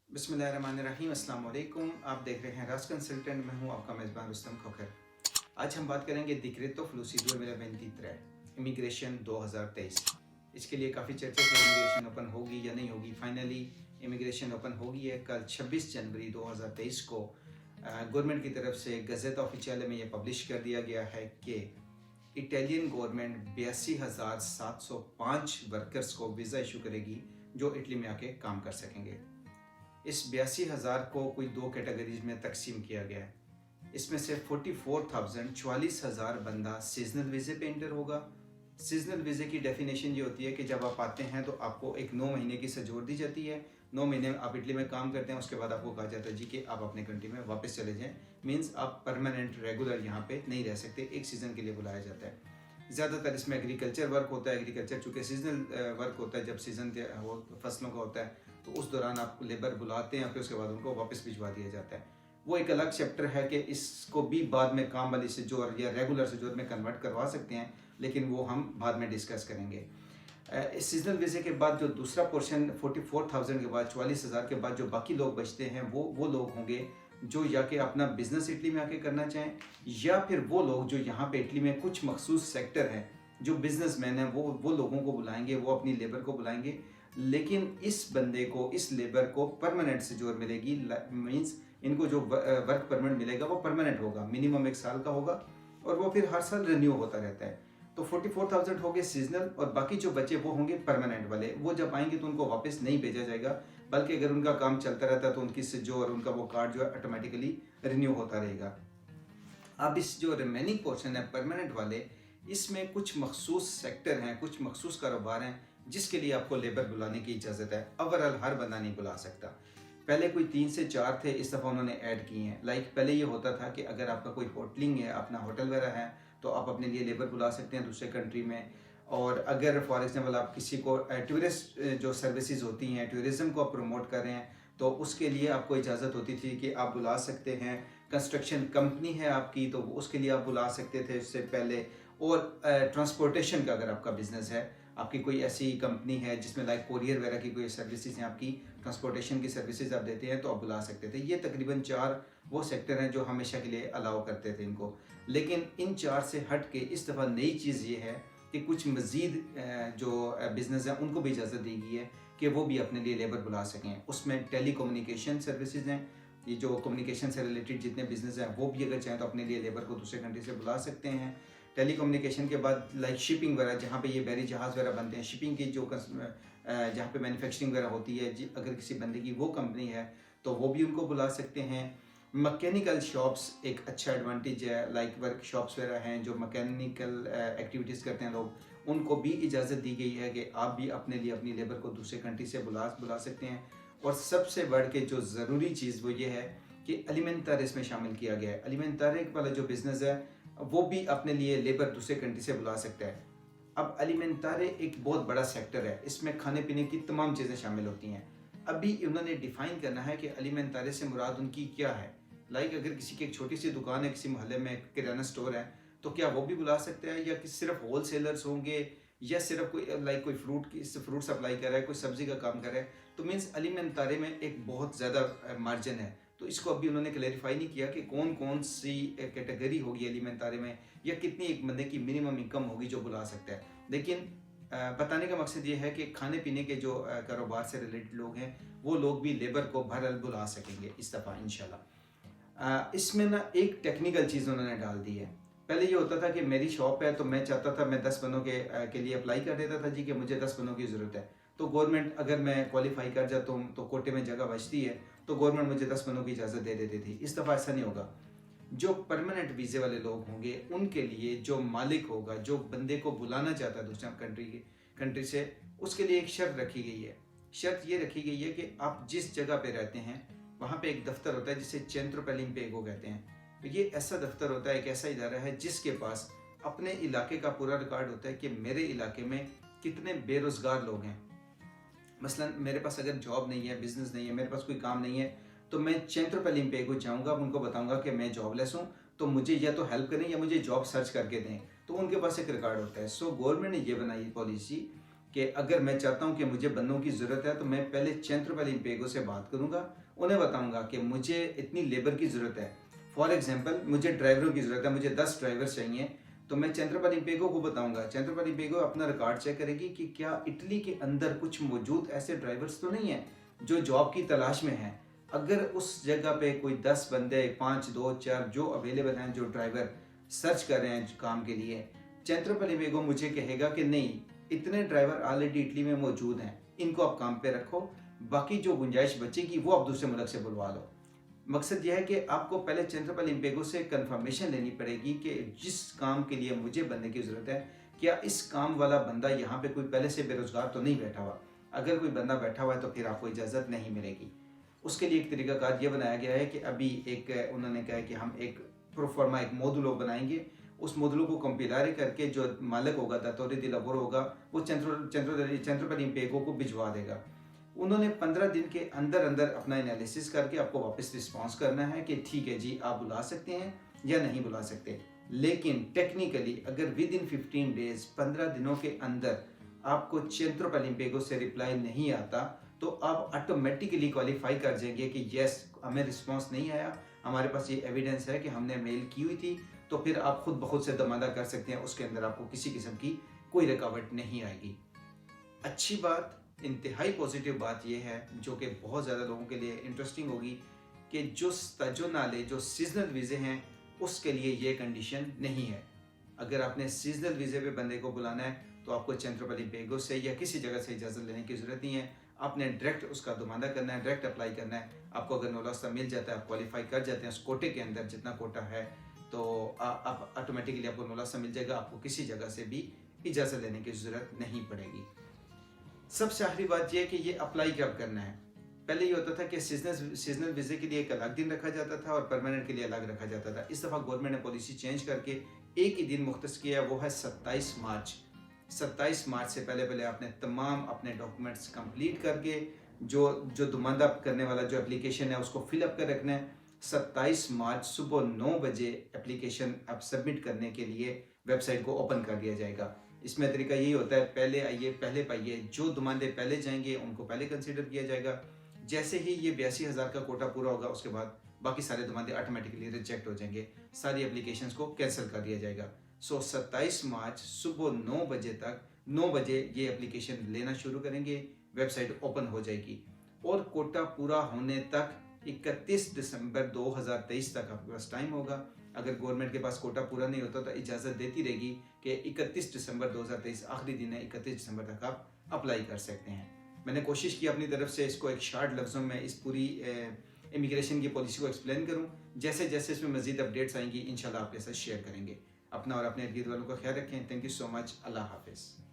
बिस्मिल्लाहिर्रहमानिर्रहीम, अस्सलाम वालेकुम। आप देख रहे हैं राज कंसल्टेंट। मैं हूं आपका मेज़बान रुस्तम खोखर। आज हम बात करेंगे डिक्रेतो फ्लूसिडो 2023 इमिग्रेशन 2023। इसके लिए काफ़ी चर्चा थे, इमिग्रेशन ओपन होगी या नहीं होगी। फाइनली इमिग्रेशन ओपन होगी है। कल 26 जनवरी 2023 को गवर्नमेंट की तरफ से गज़ेट ऑफिशियल में यह पब्लिश कर दिया गया है कि इटालियन गवर्नमेंट 82,705 वर्कर्स को वीज़ा इशू करेगी जो इटली में आके काम कर सकेंगे। इस 82,000 को कोई दो कैटेगरीज में तकसीम किया गया है। इसमें से 44,000 बंदा सीजनल वीज़े पे इंटर होगा। सीजनल वीज़े की डेफिनेशन ये होती है कि जब आप आते हैं तो आपको एक 9 महीने की सजोर दी जाती है। 9 महीने आप इटली में काम करते हैं, उसके बाद आपको कहा जाता है जी कि आप अपने कंट्री में वापस चले जाएं। मीन्स आप परमानेंट रेगुलर यहाँ पे नहीं रह सकते, एक सीज़न के लिए बुलाया जाता है। ज़्यादातर इसमें एग्रीकल्चर वर्क होता है। एग्रीकल्चर चूँकि सीजनल वर्क होता है, जब सीज़न वो फसलों का होता है तो उस दौरान आप लेबर बुलाते हैं, फिर उसके बाद उनको वापस भिजवा दिया जाता है। वो एक अलग चैप्टर है कि इसको भी बाद में काम वाली सजोर या रेगुलर सजोर में कन्वर्ट करवा सकते हैं, लेकिन वो हम बाद में डिस्कस करेंगे। इस सीजनल वीज़े के बाद जो दूसरा पोर्शन 44,000 के बाद 44,000 के बाद जो बाकी लोग बचते हैं वो लोग होंगे जो या कि अपना बिजनेस इटली में आके करना चाहें, या फिर वो लोग जो यहाँ पे इटली में कुछ मखसूस सेक्टर हैं, जो बिजनेसमैन हैं, वो लोगों को बुलाएंगे, वो अपनी लेबर को बुलाएंगे। लेकिन इस बंदे को, इस लेबर को परमानेंट सजोर मिलेगी। मीन्स इनको जो वर्क परमिट मिलेगा वो परमानेंट होगा, मिनिमम 1 साल का होगा और वो फिर हर साल रिन्यू होता रहता है। तो 44,000 हो गए सीजनल, और बाकी जो बचे वो होंगे परमानेंट वाले। वो जब आएंगे तो उनको वापस नहीं भेजा जाएगा, बल्कि अगर उनका काम चलता रहता है तो उनकी सजोर, उनका वो कार्ड जो है ऑटोमेटिकली रिन्यू होता रहेगा। अब इस जो रिमेनिंग पोर्शन है परमानेंट वाले, इसमें कुछ मखसूस सेक्टर हैं, कुछ मखसूस कारोबार हैं जिसके लिए आपको लेबर बुलाने की इजाज़त है। ओवरऑल हर बंदा नहीं बुला सकता। पहले कोई 3 से 4 थे, इस दफ़ा उन्होंने ऐड किए हैं। लाइक पहले ये होता था कि अगर आपका कोई होटलिंग है, अपना होटल वगैरह है, तो आप अपने लिए लेबर बुला सकते हैं दूसरे कंट्री में। और अगर फॉर एग्जांपल आप किसी को टूरिस्ट जो सर्विसेज होती हैं, टूरिज़्म को आप प्रमोट कर रहे हैं, तो उसके लिए आपको इजाज़त होती थी कि आप बुला सकते हैं। कंस्ट्रक्शन कंपनी है आपकी तो उसके लिए आप बुला सकते थे उससे पहले। और ट्रांसपोर्टेशन का अगर आपका बिजनेस है, आपकी कोई ऐसी कंपनी है जिसमें लाइक कोरियर वगैरह की कोई सर्विसेज हैं, आपकी ट्रांसपोर्टेशन की सर्विसेज आप देते हैं, तो आप बुला सकते थे। ये तकरीबन 4 वो सेक्टर हैं जो हमेशा के लिए अलाउ करते थे इनको। लेकिन इन 4 से हट के इस दफ़ा नई चीज़ ये है कि कुछ मज़ीद जो बिज़नेस हैं उनको भी इजाज़त दी गई है कि वो भी अपने लिए लेबर बुला सकें। उसमें टेली कम्युनिकेशन सर्विसेज हैं, ये जो कम्युनिकेशन से रिलेटेड जितने बिजनेस हैं वो भी अगर चाहें तो अपने लिए लेबर को दूसरे कंट्री से बुला सकते हैं। टेली कम्युनिकेशन के बाद लाइक शिपिंग वगैरह, जहाँ पे ये बैरी जहाज़ वगैरह बनते हैं, शिपिंग की जो जहाँ पे मैन्युफैक्चरिंग वगैरह होती है, अगर किसी बंदे की वो कंपनी है तो वो भी उनको बुला सकते हैं। मैकेनिकल शॉप्स एक अच्छा एडवांटेज है, लाइक वर्कशॉप्स वगैरह हैं जो मैकेनिकल एक्टिविटीज़ करते हैं लोग, उनको भी इजाज़त दी गई है कि आप भी अपने लिए अपनी लेबर को दूसरे कंट्री से बुला सकते हैं। और सबसे बढ़ के जो ज़रूरी चीज़ वो ये है कि एलिमेंटारे इसमें शामिल किया गया है। एलिमेंटारे वाला जो बिज़नेस है वो भी अपने लिए लेबर दूसरे कंट्री से बुला सकता है। अब एलिमेंटारे एक बहुत बड़ा सेक्टर है, इसमें खाने पीने की तमाम चीज़ें शामिल होती हैं। अभी उन्होंने डिफ़ाइन करना है कि एलिमेंटारे से मुराद उनकी क्या है। लाइक अगर किसी की एक छोटी सी दुकान है, किसी मोहल्ले में किराना स्टोर है, तो क्या वो भी बुला सकते हैं, या कि सिर्फ होल सेलर्स होंगे, या सिर्फ कोई लाइक कोई फ्रूट सप्लाई कर रहा है, कोई सब्जी का काम कर रहा है। तो मीन्स एलिमेंटारे में एक बहुत ज़्यादा मार्जिन है। तो इसको अभी उन्होंने क्लेरिफाई नहीं किया कि कौन कौन सी कैटेगरी होगी एलिमेंटारे में, या कितनी एक बंदे की मिनिमम इनकम होगी जो बुला सकता है। लेकिन बताने का मकसद ये है कि खाने पीने के जो कारोबार से रिलेटेड लोग हैं वो लोग भी लेबर को बहरहाल बुला सकेंगे इस दफ़ा इंशाल्लाह। इसमें ना एक टेक्निकल चीज़ उन्होंने डाल दी है। पहले ये होता था कि मेरी शॉप है तो मैं चाहता था, मैं 10 बंदों के लिए अप्लाई कर देता था जी कि मुझे 10 बंदों की ज़रूरत है। तो गवर्नमेंट, अगर मैं क्वालिफाई कर जाता हूँ तो कोटे में जगह बचती है, तो गवर्नमेंट मुझे 10 बंदों की इजाज़त दे देती थी। इस दफ़ा ऐसा नहीं होगा। जो परमानेंट वीज़े वाले लोग होंगे उनके लिए जो मालिक होगा, जो बंदे को बुलाना चाहता है दूसरे कंट्री से, उसके लिए एक शर्त रखी गई है। शर्त ये रखी गई है कि आप जिस जगह पे रहते हैं वहाँ पे एक दफ्तर होता है जिसे चेंट्रो पेलिम्पेगो कहते हैं। तो ये ऐसा दफ्तर होता है, एक ऐसा इदारा है जिसके पास अपने इलाके का पूरा रिकॉर्ड होता है कि मेरे इलाके में कितने बेरोज़गार लोग हैं। मसलन मेरे पास अगर जॉब नहीं है, बिजनेस नहीं है, मेरे पास कोई काम नहीं है, तो मैं चेंट्रो पेलिम्पेगो जाऊँगा, उनको बताऊँगा कि मैं जॉबलेस हूँ, तो मुझे या तो हेल्प करें या मुझे जॉब सर्च करके दें। तो उनके पास एक रिकॉर्ड होता है। सो गवर्नमेंट ने ये बनाई पॉलिसी कि अगर मैं चाहता हूं कि मुझे बंदों की ज़रूरत है तो मैं पहले चंद्रपाल इंपेगो से बात करूंगा, उन्हें बताऊंगा कि मुझे इतनी लेबर की ज़रूरत है। फॉर एग्जांपल मुझे ड्राइवरों की ज़रूरत है, मुझे 10 ड्राइवर्स चाहिए, तो मैं चंद्रपाल इंपेगो को बताऊंगा। चंद्रपाल इंपेगो अपना रिकॉर्ड चेक करेगी कि क्या इटली के अंदर कुछ मौजूद ऐसे ड्राइवर्स तो नहीं है जो जॉब की तलाश में हैं। अगर उस जगह पे कोई 10 बंदे, 5, 2, 4 जो अवेलेबल हैं, जो ड्राइवर सर्च कर रहे हैं काम के लिए, चंद्रपाल इंपेगो मुझे कहेगा कि नहीं, इतने ड्राइवर ऑलरेडी इटली में मौजूद हैं, इनको आप काम पे रखो, बाकी जो गुंजाइश बचेगी वो आप दूसरे मुल्क से बुलवा लो। मकसद यह है कि आपको पहले चंद्रपाल इंपेगो से कंफर्मेशन लेनी पड़ेगी कि जिस काम के लिए मुझे बंदे की ज़रूरत है, क्या इस काम वाला बंदा यहाँ पे कोई पहले से बेरोजगार तो नहीं बैठा हुआ। अगर कोई बंदा बैठा हुआ है तो फिर आपको इजाज़त नहीं मिलेगी। उसके लिए एक तरीकाकार ये बनाया गया है कि अभी एक उन्होंने कहा है कि हम एक प्रोफार्मा एक मोडुलो बनाएंगे, उस मोडुलो को कंपिलर करके जो मालिक होगा, दातोरी दिलावर होगा, वो चंद्रपाल इंपेगो को भिजवा देगा। उन्होंने 15 दिन के अंदर अंदर अपना एनालिसिस करके आपको वापस रिस्पांस करना है कि ठीक है जी, आप बुला सकते हैं या नहीं बुला सकते। लेकिन टेक्निकली अगर विद इन 15 डेज, 15 दिनों के अंदर आपको चंद्रपाल इंपेगो से रिप्लाई नहीं आता, तो आप ऑटोमेटिकली क्वालिफाई कर जाएंगे कि यस, हमें रिस्पांस नहीं आया, हमारे पास ये एविडेंस है कि हमने मेल की हुई थी, तो फिर आप खुद ब खुद से दमादा कर सकते हैं, उसके अंदर आपको किसी किस्म की कोई रुकावट नहीं आएगी। अच्छी बात, इंतहाई पॉजिटिव बात यह है जो कि बहुत ज़्यादा लोगों के लिए इंटरेस्टिंग होगी कि जो स्ताजोनाले जो सीजनल वीज़े हैं उसके लिए ये कंडीशन नहीं है। अगर आपने सीजनल वीज़े पे बंदे को बुलाना है तो आपको चंद्रपाल इंपेगो से या किसी जगह से इजाज़त लेने की ज़रूरत नहीं है। आपने डायरेक्ट उसका दुमादा करना है, डायरेक्ट अप्लाई करना है। आपको अगर नौलास्ता मिल जाता है, आप क्वालिफाई कर जाते हैं उस कोटे के अंदर, जितना कोटा है, तो आप ऑटोमेटिकली आपको नौलास्ता मिल जाएगा, आपको किसी जगह से भी इजाज़त लेने की ज़रूरत नहीं पड़ेगी। सबसे आखिरी बात यह है कि ये अप्लाई कब करना है। पहले ये होता था कि सीजनल वीज़े के लिए एक अलग दिन रखा जाता था और परमानेंट के लिए अलग रखा जाता था। इस दफ़ा गवर्नमेंट ने पॉलिसी चेंज करके एक ही दिन मुख्तस किया, वो है 27 मार्च। 27 मार्च से पहले पहले आपने तमाम अपने डॉक्यूमेंट्स कंप्लीट करके जो दुमानदा करने वाला जो एप्लीकेशन है उसको फिलअप कर रखना है। 27 मार्च सुबह 9 बजे एप्लीकेशन आप सबमिट करने के लिए वेबसाइट को ओपन कर दिया जाएगा। इसमें तरीका यही होता है, पहले आइए पहले पाइए, जो दुमानदे पहले जाएंगे उनको पहले कंसीडर किया जाएगा। जैसे ही ये 82,000 का कोटा पूरा होगा उसके बाद बाकी सारे दुमानदे ऑटोमेटिकली रिजेक्ट हो जाएंगे, सारी एप्लीकेशंस को कैंसिल कर दिया जाएगा। सो 27 मार्च सुबह 9 बजे तक, 9 बजे ये एप्लीकेशन लेना शुरू करेंगे, वेबसाइट ओपन हो जाएगी और कोटा पूरा होने तक 31 दिसंबर 2023 तक आपके पास टाइम होगा। अगर गवर्नमेंट के पास कोटा पूरा नहीं होता तो इजाज़त देती रहेगी कि 31 दिसंबर 2023 आखिरी दिन है, 31 दिसंबर तक आप अप्लाई कर सकते हैं। मैंने कोशिश की अपनी तरफ से इसको एक शार्ट लफ्ज़ों में इस पूरी इमिग्रेशन की पॉलिसी को एक्सप्लेन करूं। जैसे जैसे इसमें मज़ीद अपडेट्स आएंगी इंशाल्लाह आपके साथ शेयर करेंगे। अपना और अपने इर्द गिर्द वालों का ख्याल रखें। Thank you so much. अल्लाह हाफिज़।